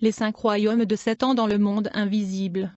les 5 royaumes de Satan dans le monde invisible.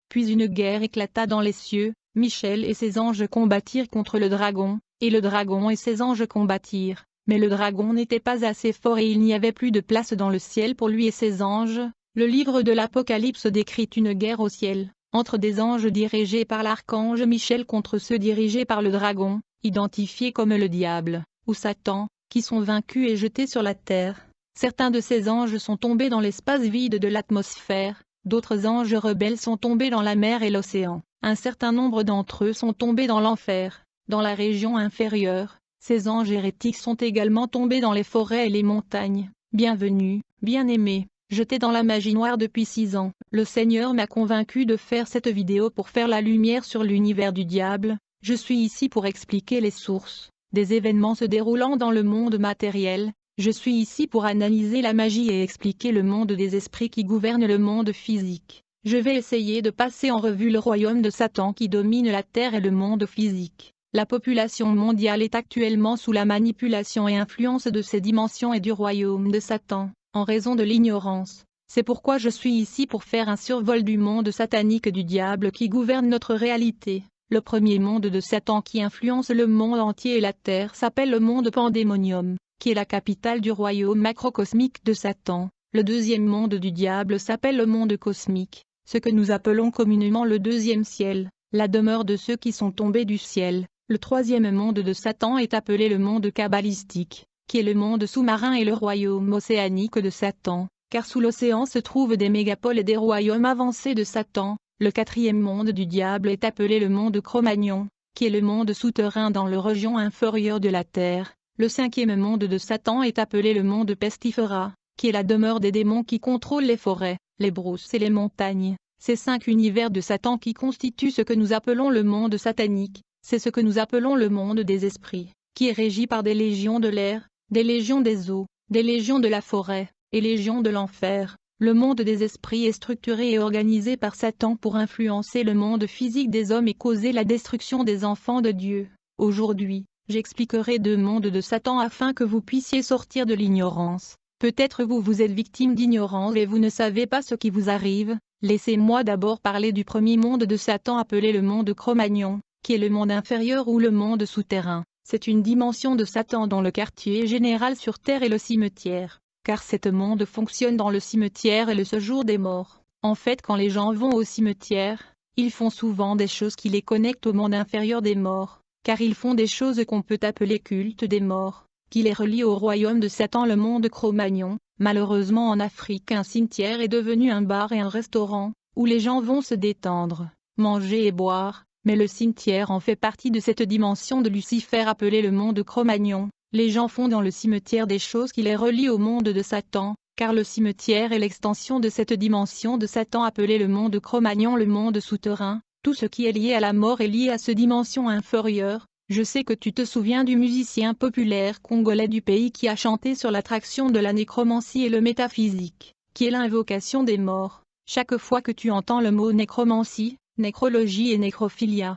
Puis une guerre éclata dans les cieux, Michel et ses anges combattirent contre le dragon, et le dragon et ses anges combattirent, mais le dragon n'était pas assez fort et il n'y avait plus de place dans le ciel pour lui et ses anges. Le livre de l'Apocalypse décrit une guerre au ciel, entre des anges dirigés par l'archange Michel contre ceux dirigés par le dragon, identifiés comme le diable, ou Satan, qui sont vaincus et jetés sur la terre. Certains de ces anges sont tombés dans l'espace vide de l'atmosphère, d'autres anges rebelles sont tombés dans la mer et l'océan, un certain nombre d'entre eux sont tombés dans l'enfer, dans la région inférieure. Ces anges hérétiques sont également tombés dans les forêts et les montagnes. Bienvenue, bien-aimés, jetés dans la magie noire depuis 6 ans. Le Seigneur m'a convaincu de faire cette vidéo pour faire la lumière sur l'univers du diable. Je suis ici pour expliquer les sources des événements se déroulant dans le monde matériel. Je suis ici pour analyser la magie et expliquer le monde des esprits qui gouverne le monde physique. Je vais essayer de passer en revue le royaume de Satan qui domine la terre et le monde physique. La population mondiale est actuellement sous la manipulation et influence de ces dimensions et du royaume de Satan, en raison de l'ignorance. C'est pourquoi je suis ici pour faire un survol du monde satanique du diable qui gouverne notre réalité. Le premier monde de Satan qui influence le monde entier et la terre s'appelle le monde Pandémonium, qui est la capitale du royaume macrocosmique de Satan. Le deuxième monde du diable s'appelle le monde cosmique, ce que nous appelons communément le deuxième ciel, la demeure de ceux qui sont tombés du ciel. Le troisième monde de Satan est appelé le monde kabbalistique, qui est le monde sous-marin et le royaume océanique de Satan, car sous l'océan se trouvent des mégapoles et des royaumes avancés de Satan. Le quatrième monde du diable est appelé le monde Cro-Magnon, qui est le monde souterrain dans la région inférieure de la terre. Le cinquième monde de Satan est appelé le monde Pestifera, qui est la demeure des démons qui contrôlent les forêts, les brousses et les montagnes. Ces 5 univers de Satan qui constituent ce que nous appelons le monde satanique, c'est ce que nous appelons le monde des esprits, qui est régi par des légions de l'air, des légions des eaux, des légions de la forêt, et légions de l'enfer. Le monde des esprits est structuré et organisé par Satan pour influencer le monde physique des hommes et causer la destruction des enfants de Dieu. Aujourd'hui, j'expliquerai 2 mondes de Satan afin que vous puissiez sortir de l'ignorance. Peut-être vous êtes victime d'ignorance et vous ne savez pas ce qui vous arrive. Laissez-moi d'abord parler du premier monde de Satan appelé le monde Cro-Magnon, qui est le monde inférieur ou le monde souterrain. C'est une dimension de Satan dont le quartier général sur Terre est le cimetière, car cet monde fonctionne dans le cimetière et le séjour des morts. En fait, quand les gens vont au cimetière, ils font souvent des choses qui les connectent au monde inférieur des morts, car ils font des choses qu'on peut appeler culte des morts, qui les relient au royaume de Satan, le monde Cro-Magnon. Malheureusement en Afrique, un cimetière est devenu un bar et un restaurant, où les gens vont se détendre, manger et boire, mais le cimetière en fait partie de cette dimension de Lucifer appelée le monde Cro-Magnon. Les gens font dans le cimetière des choses qui les relient au monde de Satan, car le cimetière est l'extension de cette dimension de Satan appelée le monde Cro-Magnon, le monde souterrain. Tout ce qui est lié à la mort est lié à cette dimension inférieure. Je sais que tu te souviens du musicien populaire congolais du pays qui a chanté sur l'attraction de la nécromancie et le métaphysique, qui est l'invocation des morts. Chaque fois que tu entends le mot nécromancie, nécrologie et nécrophilia,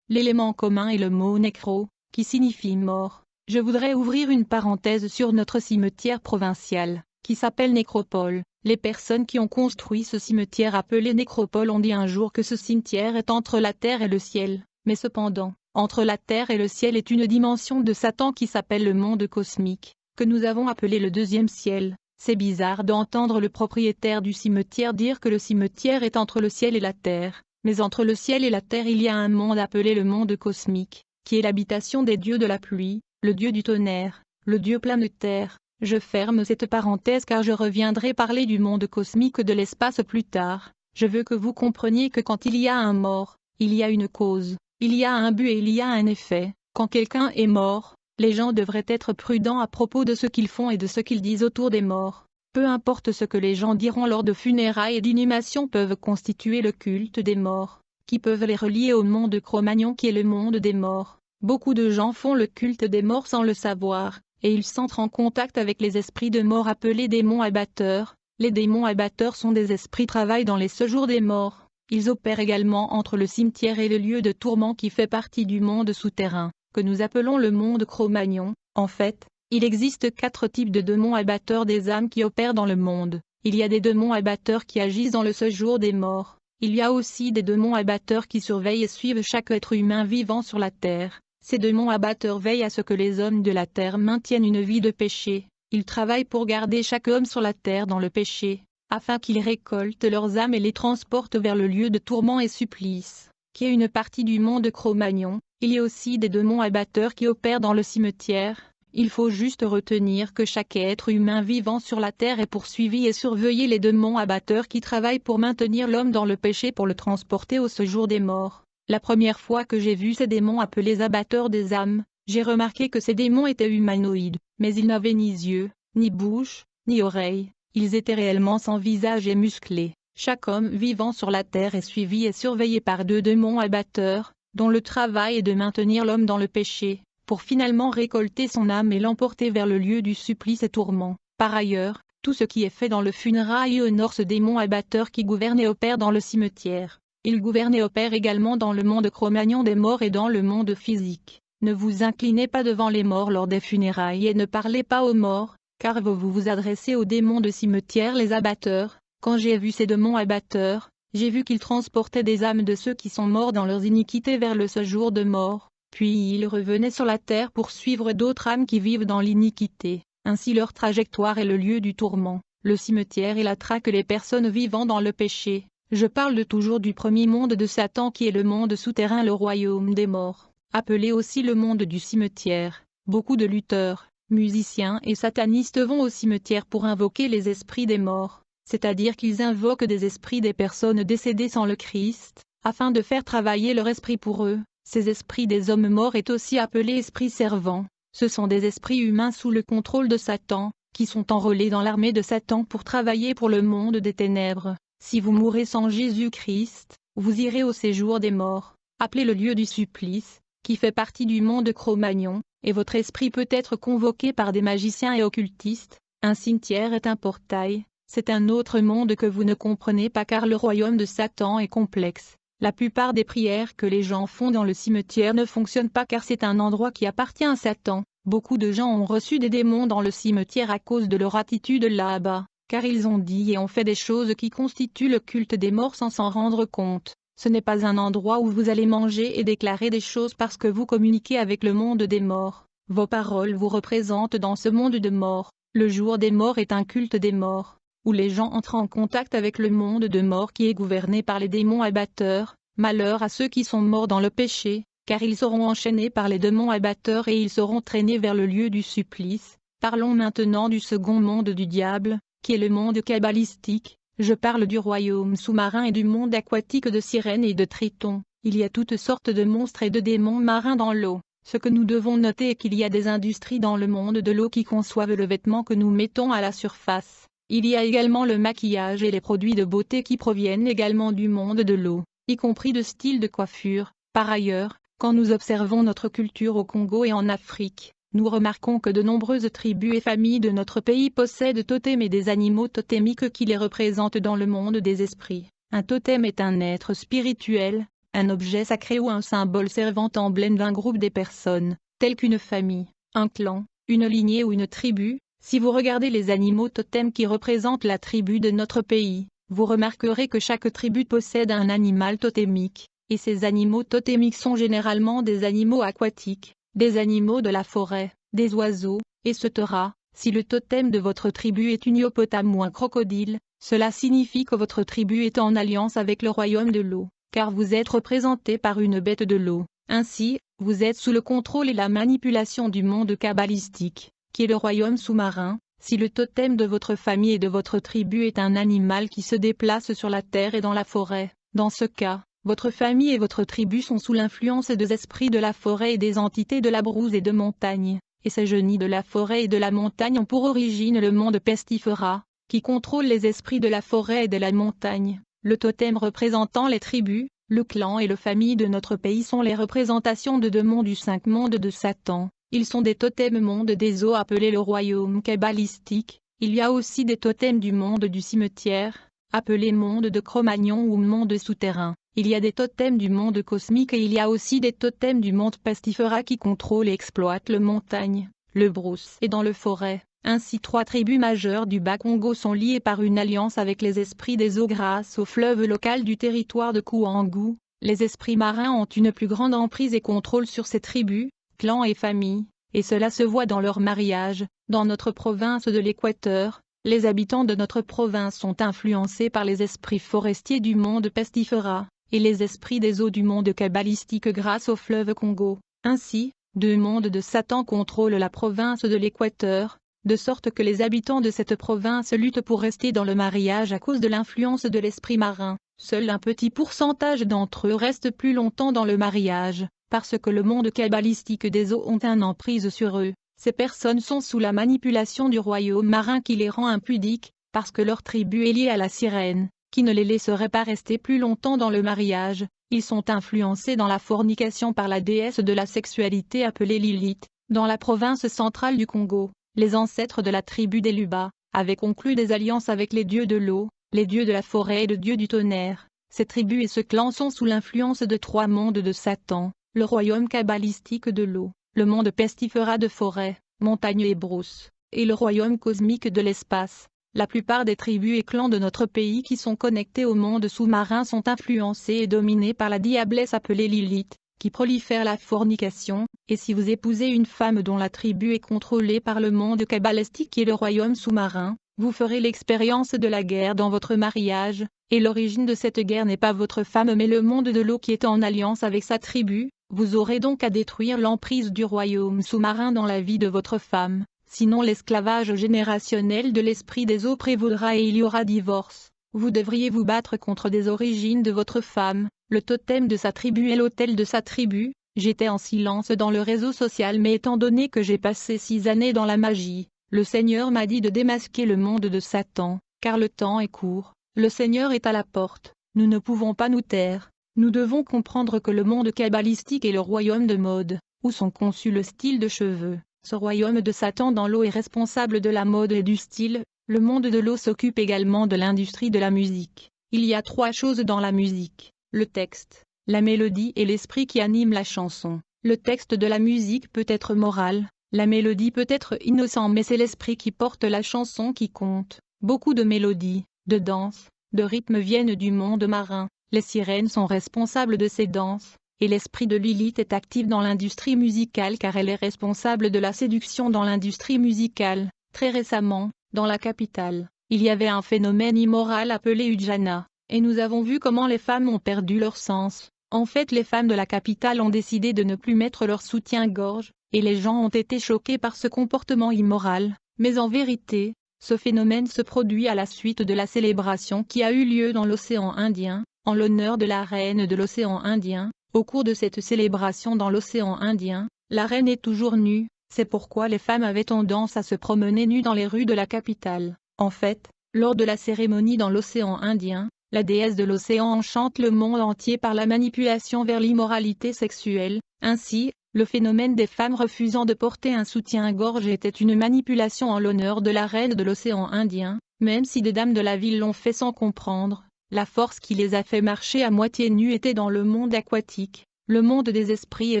l'élément commun est le mot nécro, qui signifie mort. Je voudrais ouvrir une parenthèse sur notre cimetière provincial, qui s'appelle Nécropole. Les personnes qui ont construit ce cimetière appelé Nécropole ont dit un jour que ce cimetière est entre la terre et le ciel, mais cependant, entre la terre et le ciel est une dimension de Satan qui s'appelle le monde cosmique, que nous avons appelé le deuxième ciel. C'est bizarre d'entendre le propriétaire du cimetière dire que le cimetière est entre le ciel et la terre, mais entre le ciel et la terre il y a un monde appelé le monde cosmique, qui est l'habitation des dieux de la pluie, le dieu du tonnerre, le dieu planétaire. Je ferme cette parenthèse car je reviendrai parler du monde cosmique de l'espace plus tard. Je veux que vous compreniez que quand il y a un mort, il y a une cause, il y a un but et il y a un effet. Quand quelqu'un est mort, les gens devraient être prudents à propos de ce qu'ils font et de ce qu'ils disent autour des morts. Peu importe ce que les gens diront lors de funérailles et d'inhumations peuvent constituer le culte des morts, qui peuvent les relier au monde Cro-Magnon qui est le monde des morts. Beaucoup de gens font le culte des morts sans le savoir, et ils s'entrent en contact avec les esprits de mort appelés démons abatteurs. Les démons abatteurs sont des esprits qui travaillent dans les séjours des morts. Ils opèrent également entre le cimetière et le lieu de tourment qui fait partie du monde souterrain, que nous appelons le monde Cro-Magnon. En fait, il existe 4 types de démons abatteurs des âmes qui opèrent dans le monde. Il y a des démons abatteurs qui agissent dans le séjour des morts. Il y a aussi des démons abatteurs qui surveillent et suivent chaque être humain vivant sur la terre. Ces démons abatteurs veillent à ce que les hommes de la terre maintiennent une vie de péché. Ils travaillent pour garder chaque homme sur la terre dans le péché, afin qu'ils récoltent leurs âmes et les transportent vers le lieu de tourment et supplice, qui est une partie du monde Cro-Magnon. Il y a aussi des démons abatteurs qui opèrent dans le cimetière. Il faut juste retenir que chaque être humain vivant sur la terre est poursuivi et surveillé les démons abatteurs qui travaillent pour maintenir l'homme dans le péché pour le transporter au séjour des morts. La première fois que j'ai vu ces démons appelés abatteurs des âmes, j'ai remarqué que ces démons étaient humanoïdes, mais ils n'avaient ni yeux, ni bouche, ni oreilles. Ils étaient réellement sans visage et musclés. Chaque homme vivant sur la terre est suivi et surveillé par deux démons abatteurs, dont le travail est de maintenir l'homme dans le péché, pour finalement récolter son âme et l'emporter vers le lieu du supplice et tourment. Par ailleurs, tout ce qui est fait dans le funérail honore ce démon abatteur qui gouverne et opère dans le cimetière. Il gouverne et opère également dans le monde Cro-Magnon des morts et dans le monde physique. Ne vous inclinez pas devant les morts lors des funérailles et ne parlez pas aux morts, car vous vous adressez aux démons de cimetière les abatteurs. Quand j'ai vu ces démons abatteurs, j'ai vu qu'ils transportaient des âmes de ceux qui sont morts dans leurs iniquités vers le séjour de mort, puis ils revenaient sur la terre pour suivre d'autres âmes qui vivent dans l'iniquité. Ainsi leur trajectoire est le lieu du tourment, le cimetière et la traque les personnes vivant dans le péché. Je parle toujours du premier monde de Satan qui est le monde souterrain, le royaume des morts, appelé aussi le monde du cimetière. Beaucoup de lutteurs, musiciens et satanistes vont au cimetière pour invoquer les esprits des morts, c'est-à-dire qu'ils invoquent des esprits des personnes décédées sans le Christ, afin de faire travailler leur esprit pour eux. Ces esprits des hommes morts est aussi appelés esprits servants. Ce sont des esprits humains sous le contrôle de Satan, qui sont enrôlés dans l'armée de Satan pour travailler pour le monde des ténèbres. Si vous mourrez sans Jésus-Christ, vous irez au séjour des morts, appelé le lieu du supplice, qui fait partie du monde Cro-Magnon, et votre esprit peut être convoqué par des magiciens et occultistes. Un cimetière est un portail, c'est un autre monde que vous ne comprenez pas car le royaume de Satan est complexe. La plupart des prières que les gens font dans le cimetière ne fonctionnent pas car c'est un endroit qui appartient à Satan. Beaucoup de gens ont reçu des démons dans le cimetière à cause de leur attitude là-bas, car ils ont dit et ont fait des choses qui constituent le culte des morts sans s'en rendre compte. Ce n'est pas un endroit où vous allez manger et déclarer des choses parce que vous communiquez avec le monde des morts. Vos paroles vous représentent dans ce monde de morts. Le jour des morts est un culte des morts, où les gens entrent en contact avec le monde de morts qui est gouverné par les démons abatteurs. Malheur à ceux qui sont morts dans le péché, car ils seront enchaînés par les démons abatteurs et ils seront traînés vers le lieu du supplice. Parlons maintenant du second monde du diable, qui est le monde kabbalistique. Je parle du royaume sous-marin et du monde aquatique de sirènes et de tritons. Il y a toutes sortes de monstres et de démons marins dans l'eau. Ce que nous devons noter est qu'il y a des industries dans le monde de l'eau qui conçoivent le vêtement que nous mettons à la surface. Il y a également le maquillage et les produits de beauté qui proviennent également du monde de l'eau, y compris de styles de coiffure. Par ailleurs, quand nous observons notre culture au Congo et en Afrique, nous remarquons que de nombreuses tribus et familles de notre pays possèdent totems et des animaux totémiques qui les représentent dans le monde des esprits. Un totem est un être spirituel, un objet sacré ou un symbole servant emblème d'un groupe des personnes, tel qu'une famille, un clan, une lignée ou une tribu. Si vous regardez les animaux totems qui représentent la tribu de notre pays, vous remarquerez que chaque tribu possède un animal totémique, et ces animaux totémiques sont généralement des animaux aquatiques, des animaux de la forêt, des oiseaux, etc. Si le totem de votre tribu est une hippopotame ou un crocodile, cela signifie que votre tribu est en alliance avec le royaume de l'eau, car vous êtes représenté par une bête de l'eau. Ainsi, vous êtes sous le contrôle et la manipulation du monde kabbalistique, qui est le royaume sous-marin. Si le totem de votre famille et de votre tribu est un animal qui se déplace sur la terre et dans la forêt, dans ce cas, votre famille et votre tribu sont sous l'influence des esprits de la forêt et des entités de la brousse et de montagne, et ces génies de la forêt et de la montagne ont pour origine le monde pestifera, qui contrôle les esprits de la forêt et de la montagne. Le totem représentant les tribus, le clan et la famille de notre pays sont les représentations de démons du 5 monde de Satan. Ils sont des totems monde des eaux appelés le royaume kabbalistique. Il y a aussi des totems du monde du cimetière, appelé monde de Cro-Magnon ou monde souterrain. Il y a des totems du monde cosmique et il y a aussi des totems du monde pestifera qui contrôlent et exploitent le montagne, le brousse et dans le forêt. Ainsi 3 tribus majeures du Bas-Congo sont liées par une alliance avec les esprits des eaux grâce au fleuve local du territoire de Kouangou. Les esprits marins ont une plus grande emprise et contrôle sur ces tribus, clans et familles, et cela se voit dans leur mariage. Dans notre province de l'Équateur, les habitants de notre province sont influencés par les esprits forestiers du monde pestifera, et les esprits des eaux du monde kabbalistique grâce au fleuve Congo. Ainsi, 2 mondes de Satan contrôlent la province de l'Équateur, de sorte que les habitants de cette province luttent pour rester dans le mariage à cause de l'influence de l'esprit marin. Seul un petit pourcentage d'entre eux restent plus longtemps dans le mariage, parce que le monde kabbalistique des eaux ont une emprise sur eux. Ces personnes sont sous la manipulation du royaume marin qui les rend impudiques, parce que leur tribu est liée à la sirène, qui ne les laisserait pas rester plus longtemps dans le mariage. Ils sont influencés dans la fornication par la déesse de la sexualité appelée Lilith. Dans la province centrale du Congo, les ancêtres de la tribu des Luba avaient conclu des alliances avec les dieux de l'eau, les dieux de la forêt et le dieu du tonnerre. Ces tribus et ce clan sont sous l'influence de 3 mondes de Satan, le royaume kabbalistique de l'eau, le monde pestifera de forêt, montagne et brousse, et le royaume cosmique de l'espace. La plupart des tribus et clans de notre pays qui sont connectés au monde sous-marin sont influencés et dominés par la diablesse appelée Lilith, qui prolifère la fornication, et si vous épousez une femme dont la tribu est contrôlée par le monde kabbalistique et le royaume sous-marin, vous ferez l'expérience de la guerre dans votre mariage, et l'origine de cette guerre n'est pas votre femme mais le monde de l'eau qui est en alliance avec sa tribu. Vous aurez donc à détruire l'emprise du royaume sous-marin dans la vie de votre femme, sinon l'esclavage générationnel de l'esprit des eaux prévaudra et il y aura divorce. Vous devriez vous battre contre des origines de votre femme, le totem de sa tribu et l'autel de sa tribu. J'étais en silence dans le réseau social mais étant donné que j'ai passé 6 années dans la magie, le Seigneur m'a dit de démasquer le monde de Satan, car le temps est court, le Seigneur est à la porte, nous ne pouvons pas nous taire. Nous devons comprendre que le monde kabbalistique est le royaume de mode, où sont conçus le style de cheveux. Ce royaume de Satan dans l'eau est responsable de la mode et du style. Le monde de l'eau s'occupe également de l'industrie de la musique. Il y a 3 choses dans la musique: le texte, la mélodie et l'esprit qui anime la chanson. Le texte de la musique peut être moral, la mélodie peut être innocent mais c'est l'esprit qui porte la chanson qui compte. Beaucoup de mélodies, de danses, de rythmes viennent du monde marin. Les sirènes sont responsables de ces danses, et l'esprit de Lilith est actif dans l'industrie musicale car elle est responsable de la séduction dans l'industrie musicale. Très récemment, dans la capitale, il y avait un phénomène immoral appelé Ujana, et nous avons vu comment les femmes ont perdu leur sens. En fait, les femmes de la capitale ont décidé de ne plus mettre leur soutien-gorge, et les gens ont été choqués par ce comportement immoral, mais en vérité, ce phénomène se produit à la suite de la célébration qui a eu lieu dans l'océan Indien, en l'honneur de la reine de l'océan Indien. Au cours de cette célébration dans l'océan Indien, la reine est toujours nue, c'est pourquoi les femmes avaient tendance à se promener nues dans les rues de la capitale. En fait, lors de la cérémonie dans l'océan Indien, la déesse de l'océan enchante le monde entier par la manipulation vers l'immoralité sexuelle. Ainsi, le phénomène des femmes refusant de porter un soutien-gorge était une manipulation en l'honneur de la reine de l'océan Indien, même si des dames de la ville l'ont fait sans comprendre. La force qui les a fait marcher à moitié nues était dans le monde aquatique. Le monde des esprits est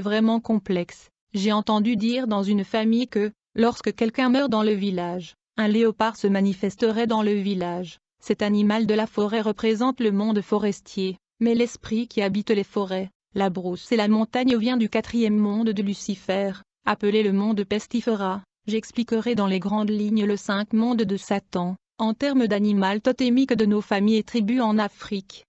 vraiment complexe. J'ai entendu dire dans une famille que, lorsque quelqu'un meurt dans le village, un léopard se manifesterait dans le village. Cet animal de la forêt représente le monde forestier, mais l'esprit qui habite les forêts, la brousse et la montagne vient du 4e monde de Lucifer, appelé le monde pestifera. J'expliquerai dans les grandes lignes le 5 mondes de Satan, en termes d'animal totémique de nos familles et tribus en Afrique.